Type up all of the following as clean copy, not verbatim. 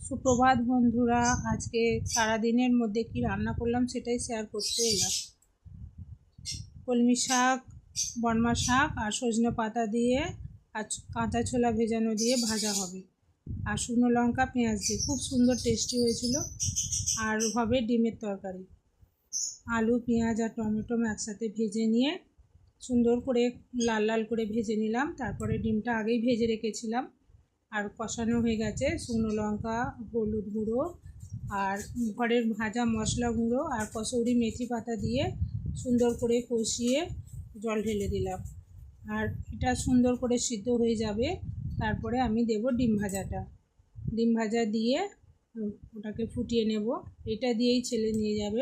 সুপ্রভাত বন্ধুরা, আজকে সারা দিনের মধ্যে কি রান্না করলাম সেটাই শেয়ার করতে এলাম। কলমি শাক, বর্মা শাক আর সজনে পাতা দিয়ে আর কাঁচা ছোলা ভেজানো দিয়ে ভাজা হবে, আর শুকনো লঙ্কা পেঁয়াজ দিয়ে খুব সুন্দর টেস্টি হয়েছিল। আর হবে ডিমের তরকারি, আলু পেঁয়াজ আর টমেটো একসাথে ভেজে নিয়ে সুন্দর করে লাল লাল করে ভেজে নিলাম। তারপরে ডিমটা আগেই ভেজে রেখেছিলাম, আর কষানো হয়ে গেছে। শুকনো লঙ্কা, হলুদ গুঁড়ো আর ঘরের ভাজা মশলা গুঁড়ো আর কসুরি মেথি পাতা দিয়ে সুন্দর করে কষিয়ে জল ঢেলে দিলাম। আর এটা সুন্দর করে সিদ্ধ হয়ে যাবে। তারপরে আমি দেব ডিম ভাজাটা। ডিম ভাজা দিয়ে ওটাকে ফুটিয়ে নেব। এটা দিয়েই ছেলে নিয়ে যাবে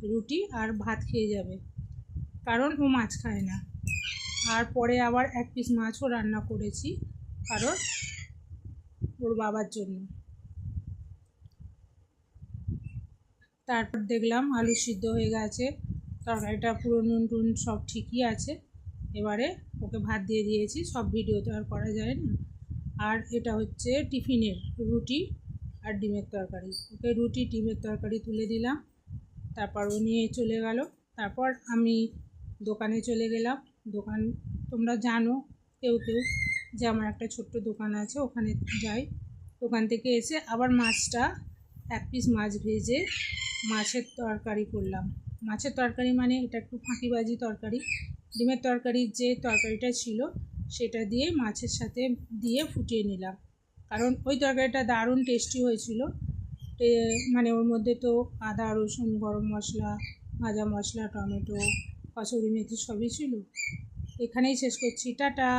রুটি আর ভাত খেয়ে যাবে, কারণ ও মাছ খায় না। আর পরে আবার এক পিস মাছও রান্না করেছি, কারণ ওর বাবার জন্য। তারপর দেখলাম আলু সিদ্ধ হয়ে গেছে, তরকারিটা পুরো নুন টুন সব ঠিকই আছে। এবারে ওকে ভাত দিয়ে দিয়েছি, সব ভিডিও তো আর করা যায় না। আর এটা হচ্ছে টিফিনের রুটি আর ডিমের তরকারি। ওকে রুটি ডিমের তরকারি তুলে দিলাম, তারপর ও নিয়ে চলে গেল। তারপর আমি দোকানে চলে গেলাম। দোকান তোমরা জানো কেউ কেউ যে আমার একটা ছোট্ট দোকান আছে, ওখানে যাই। দোকান থেকে এসে আবার মাছটা এক পিস মাছ ভেজে মাছের তরকারি করলাম। মাছের তরকারি মানে এটা একটু ফাঁকিবাজি তরকারি। ডিমের তরকারির যে তরকারিটা ছিল সেটা দিয়ে মাছের সাথে দিয়ে ফুটিয়ে নিলাম, কারণ ওই তরকারিটা দারুণ টেস্টি হয়েছিল। মানে ওর মধ্যে তো আদা রসুন গরম মশলা ভাজা মশলা টমেটো কসুরি মেথি সবই ছিল। এখানেই শেষ করছি, টাটা।